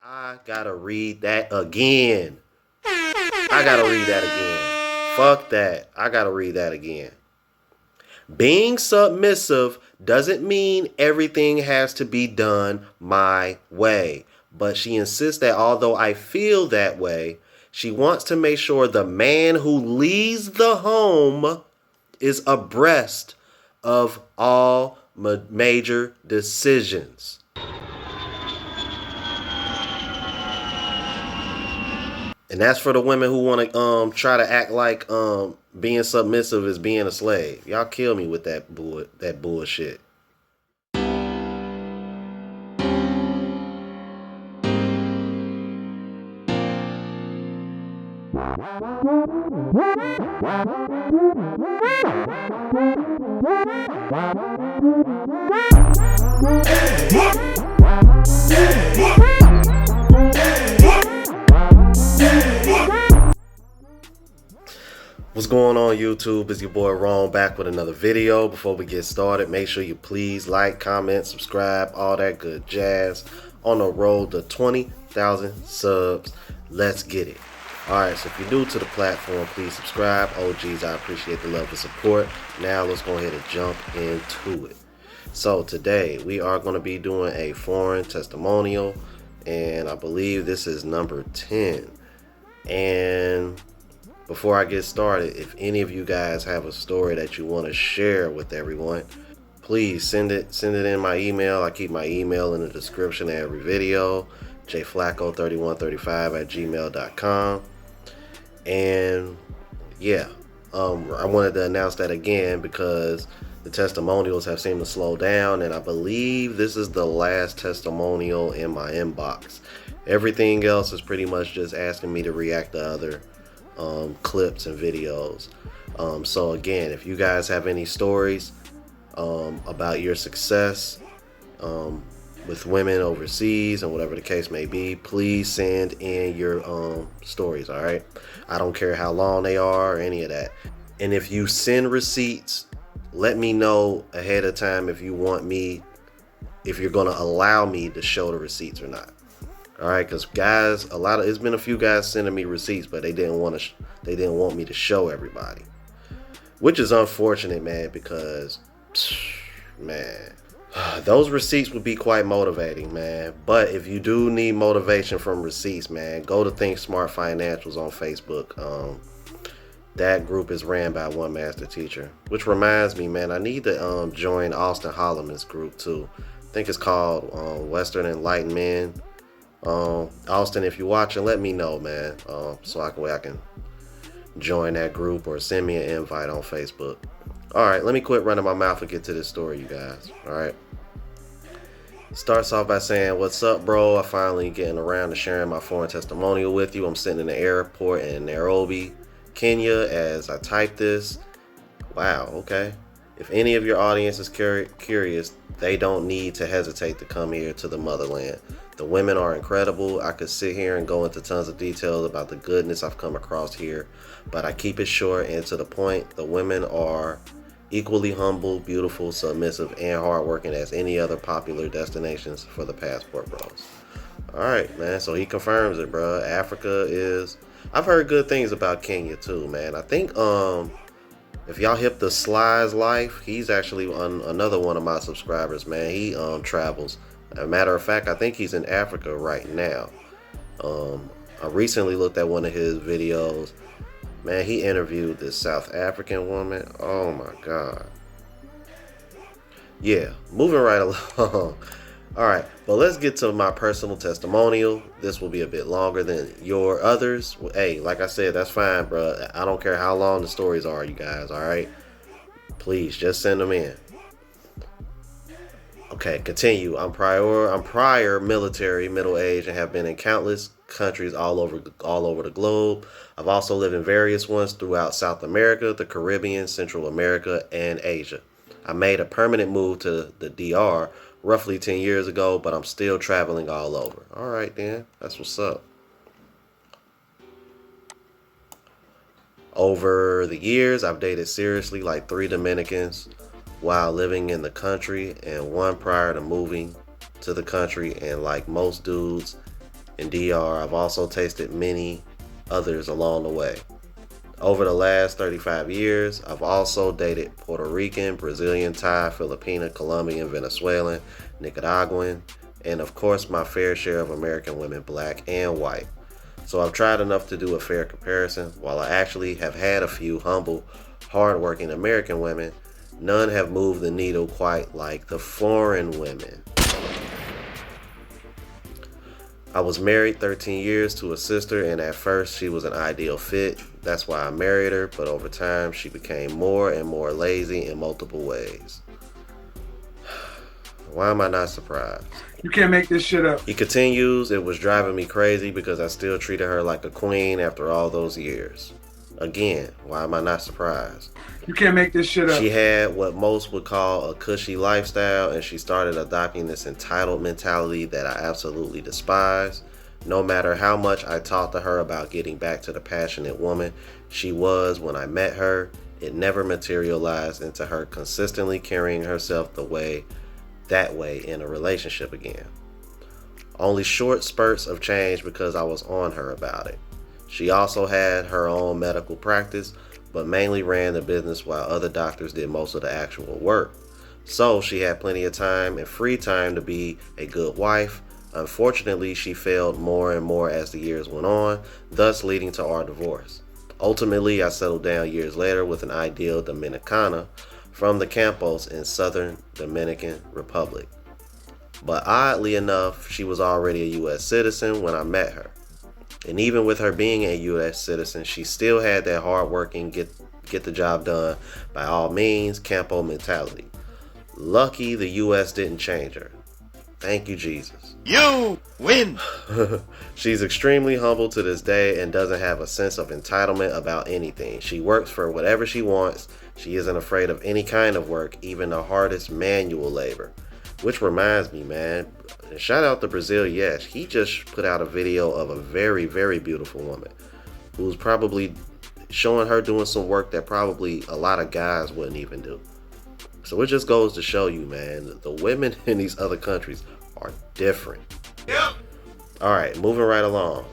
I gotta read that again. I gotta read that again. Fuck that. I gotta read that again. Being submissive doesn't mean everything has to be done my way. But she insists that although I feel that way, she wants to make sure the man who leaves the home is abreast of all major decisions. And that's for the women who want to try to act like being submissive is being a slave. Y'all kill me with that bullshit. What's going on, YouTube? It's your boy Ron back with another video. Before we get started, make sure you please like, comment, subscribe, all that good jazz. On the road to 20,000 subs. Let's get it. Alright, so if you're new to the platform, please subscribe. OGs, I appreciate the love and support. Now let's go ahead and jump into it. So today we are going to be doing a foreign testimonial, and I believe this is number 10. And before I get started, if any of you guys have a story that you want to share with everyone, please send it in my email. I keep my email in the description of every video, jflacco3135@gmail.com. And yeah, I wanted to announce that again because the testimonials have seemed to slow down, and I believe this is the last testimonial in my inbox. Everything else is pretty much just asking me to react to other clips and videos. So again, if you guys have any stories about your success with women overseas and whatever the case may be, please send in your stories. All right, I don't care how long they are or any of that. And if you send receipts, let me know ahead of time if you're going to allow me to show the receipts or not. All right, because guys, it's been a few guys sending me receipts, but they didn't want me to show everybody, which is unfortunate, man. Because, man, those receipts would be quite motivating, man. But if you do need motivation from receipts, man, go to Think Smart Financials on Facebook. That group is ran by one master teacher. Which reminds me, man, I need to join Austin Holloman's group too. I think it's called Western Enlightened Men. Austin, if you're watching, let me know, man, so I can join that group, or send me an invite on Facebook. All right, let me quit running my mouth and get to this story, you guys. All right, starts off by saying, what's up, bro? I finally getting around to sharing my foreign testimonial with you. I'm sitting in the airport in Nairobi, Kenya, as I type this. Wow, okay. If any of your audience is curious, they don't need to hesitate to come here to the motherland. The women are incredible. I could sit here and go into tons of details about the goodness I've come across here, but I keep it short and to the point. The women are equally humble, beautiful, submissive, and hardworking as any other popular destinations for the passport bros. All right, man. So he confirms it, bro. Africa is. I've heard good things about Kenya too, man. I think if y'all hip the Sly's Life, he's actually another one of my subscribers, man. He travels. As a matter of fact, I think he's in Africa right now. I recently looked at one of his videos. Man, he interviewed this South African woman. Oh my God. Yeah, moving right along. All right, but let's get to my personal testimonial. This will be a bit longer than your others. Hey, like I said, that's fine, bro. I don't care how long the stories are, you guys. All right, please just send them in. Okay, continue. I'm prior military, middle-aged, and have been in countless countries all over the globe. I've also lived in various ones throughout South America, the Caribbean, Central America, and Asia. I made a permanent move to the DR roughly 10 years ago, but I'm still traveling all over. All right, then. That's what's up. Over the years, I've dated seriously like 3 Dominicans while living in the country, and one prior to moving to the country. And like most dudes, in DR. I've also tasted many others along the way. Over the last 35 years, I've also dated Puerto Rican, Brazilian, Thai, Filipino, Colombian, Venezuelan, Nicaraguan, and of course my fair share of American women, black and white. So I've tried enough to do a fair comparison. While I actually have had a few humble, hardworking American women, none have moved the needle quite like the foreign women. I was married 13 years to a sister, and at first she was an ideal fit. That's why I married her, but over time she became more and more lazy in multiple ways. Why am I not surprised? You can't make this shit up. He continues, it was driving me crazy because I still treated her like a queen after all those years. Again, why am I not surprised? You can't make this shit up. She had what most would call a cushy lifestyle, and she started adopting this entitled mentality that I absolutely despise. No matter how much I talked to her about getting back to the passionate woman she was when I met her, it never materialized into her consistently carrying herself that way in a relationship again. Only short spurts of change because I was on her about it. She also had her own medical practice, but mainly ran the business while other doctors did most of the actual work. So she had plenty of time and free time to be a good wife. Unfortunately, she failed more and more as the years went on, thus leading to our divorce. Ultimately, I settled down years later with an ideal Dominicana from the Campos in southern Dominican Republic. But oddly enough, she was already a U.S. citizen when I met her. And even with her being a U.S. citizen, she still had that hard-working, get the job done by all means Campo mentality. Lucky the U.S. didn't change her. Thank you, Jesus. You win! She's extremely humble to this day and doesn't have a sense of entitlement about anything. She works for whatever she wants. She isn't afraid of any kind of work, even the hardest manual labor. Which reminds me, man, shout out to Brazil. Yes, he just put out a video of a very, very beautiful woman who's probably showing her doing some work that probably a lot of guys wouldn't even do. So it just goes to show you, man, the women in these other countries are different. Yep. All right, moving right along.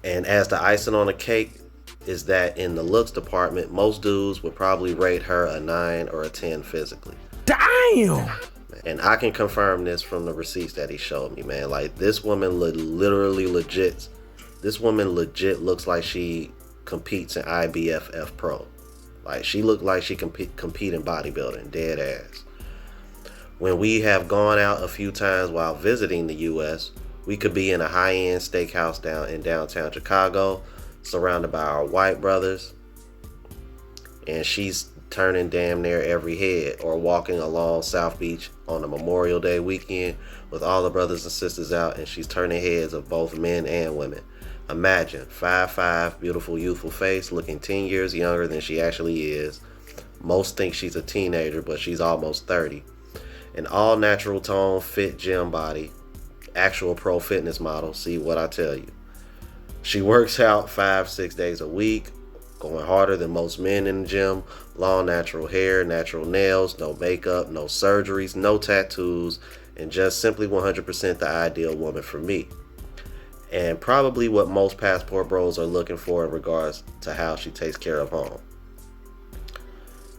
And as the icing on the cake is that in the looks department, most dudes would probably rate her a 9 or a 10 physically. Damn! And I can confirm this from the receipts that he showed me, man. Like, this woman legit looks like she competes in IBFF Pro. Like, she looked like she compete in bodybuilding, dead ass. When we have gone out a few times while visiting the U.S., we could be in a high-end steakhouse in downtown Chicago, surrounded by our white brothers, and she's turning damn near every head, or walking along South Beach on a Memorial Day weekend with all the brothers and sisters out, and she's turning heads of both men and women. Imagine, 5'5", beautiful, youthful face, looking 10 years younger than she actually is. Most think she's a teenager, but she's almost 30. An all natural tone, fit gym body, actual pro fitness model, see what I tell you. She works out 5-6 days a week, going harder than most men in the gym. Long natural hair, natural nails, no makeup, no surgeries, no tattoos, and just simply 100% the ideal woman for me. And probably what most passport bros are looking for in regards to how she takes care of home.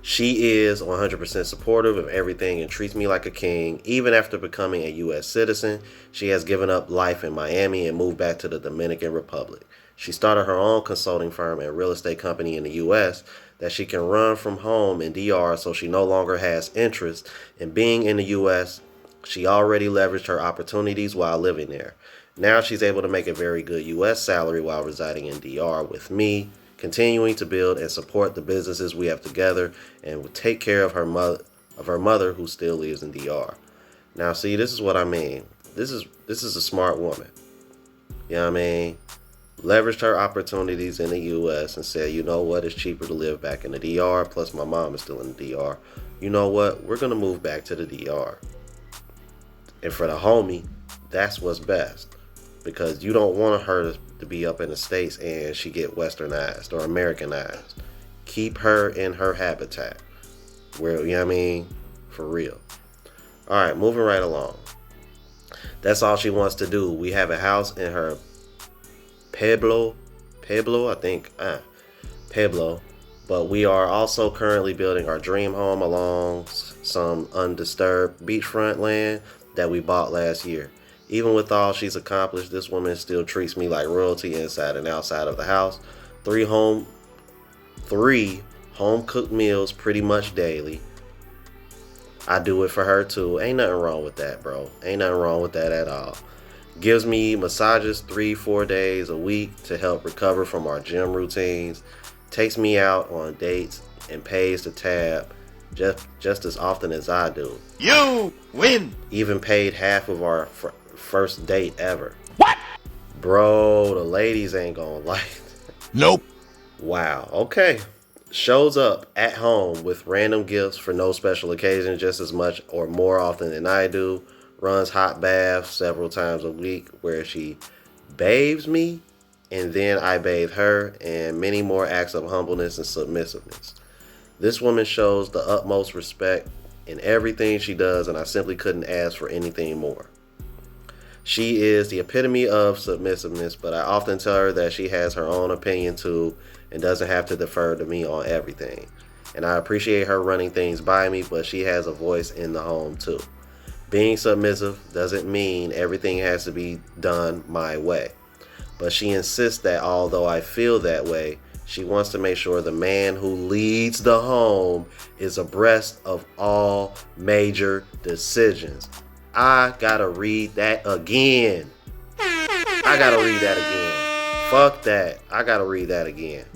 She is 100% supportive of everything and treats me like a king. Even after becoming a U.S. citizen, she has given up life in Miami and moved back to the Dominican Republic. She started her own consulting firm and real estate company in the U.S. that she can run from home in DR, so she no longer has interest in being in the U.S. She already leveraged her opportunities while living there. Now she's able to make a very good U.S. salary while residing in DR with me, continuing to build and support the businesses we have together, and will take care of her mother who still lives in DR. Now, see, this is what I mean. This is a smart woman. You know what I mean? Leveraged her opportunities in the U.S. and said, you know what, it's cheaper to live back in the DR, plus my mom is still in the DR. You know what, we're going to move back to the DR. And for the homie, that's what's best. Because you don't want her to be up in the States and she get westernized or Americanized. Keep her in her habitat. Where, you know what I mean? For real. Alright, moving right along. That's all she wants to do. We have a house in her Pueblo, I think, Pueblo. But we are also currently building our dream home along some undisturbed beachfront land that we bought last year. Even with all she's accomplished, this woman still treats me like royalty inside and outside of the house. Three home cooked meals pretty much daily. I do it for her too. Ain't nothing wrong with that, bro. Ain't nothing wrong with that at all. Gives me massages 3-4 days a week to help recover from our gym routines. Takes me out on dates and pays the tab just as often as I do. You win! Even paid half of our first date ever. What? Bro, the ladies ain't gonna like it. Nope. Wow, okay. Shows up at home with random gifts for no special occasion just as much or more often than I do. Runs hot baths several times a week where she bathes me and then I bathe her, and many more acts of humbleness and submissiveness. This woman shows the utmost respect in everything she does, and I simply couldn't ask for anything more. She is the epitome of submissiveness, but I often tell her that she has her own opinion too and doesn't have to defer to me on everything. And I appreciate her running things by me, but she has a voice in the home too. Being submissive doesn't mean everything has to be done my way. But she insists that although I feel that way, she wants to make sure the man who leads the home is abreast of all major decisions. I gotta read that again. Fuck that. I gotta read that again.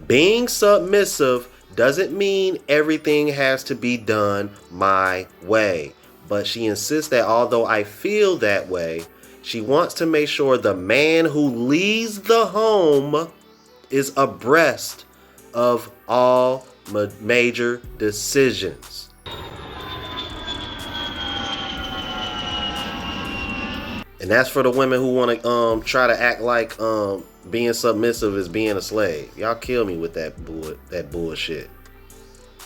Being submissive doesn't mean everything has to be done my way. But she insists that although I feel that way, she wants to make sure the man who leads the home is abreast of all major decisions. And that's for the women who want to try to act like being submissive is being a slave. Y'all kill me with that bullshit.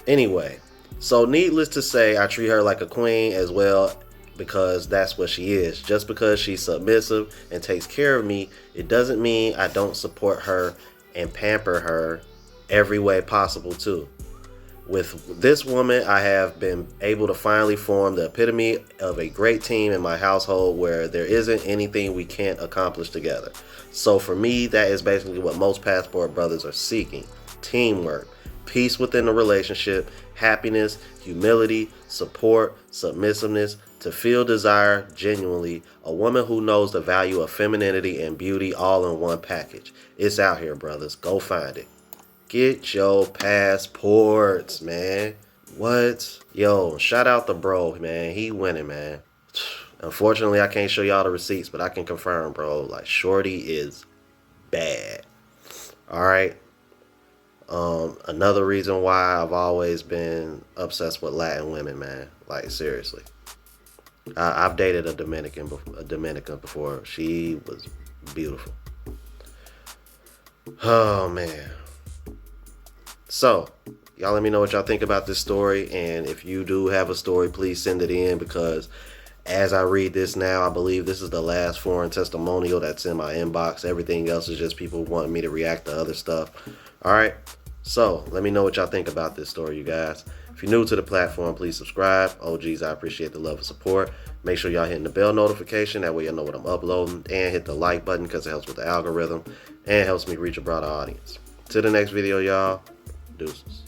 Anyway, so needless to say, I treat her like a queen as well, because that's what she is. Just because she's submissive and takes care of me, it doesn't mean I don't support her and pamper her every way possible too. With this woman, I have been able to finally form the epitome of a great team in my household where there isn't anything we can't accomplish together. So for me, that is basically what most passport brothers are seeking: teamwork, peace within the relationship, happiness, humility, support, submissiveness, to feel desire genuinely, a woman who knows the value of femininity and beauty all in one package. It's out here, brothers. Go find it. Get your passports, man. What? Yo, shout out the bro, man. He winning, man. Unfortunately, I can't show y'all the receipts, but I can confirm, bro. Like, shorty is bad. All right. Another reason why I've always been obsessed with Latin women, man. Like, seriously. I've dated a Dominican before. She was beautiful. Oh, man. So, y'all let me know what y'all think about this story. And if you do have a story, please send it in, because as I read this now, I believe this is the last foreign testimonial that's in my inbox. Everything else is just people wanting me to react to other stuff. All right. So, let me know what y'all think about this story, you guys. If you're new to the platform, please subscribe. OGs, I appreciate the love and support. Make sure y'all hitting the bell notification. That way you'll know what I'm uploading. And hit the like button, because it helps with the algorithm and helps me reach a broader audience. Till the next video, y'all. Deuces.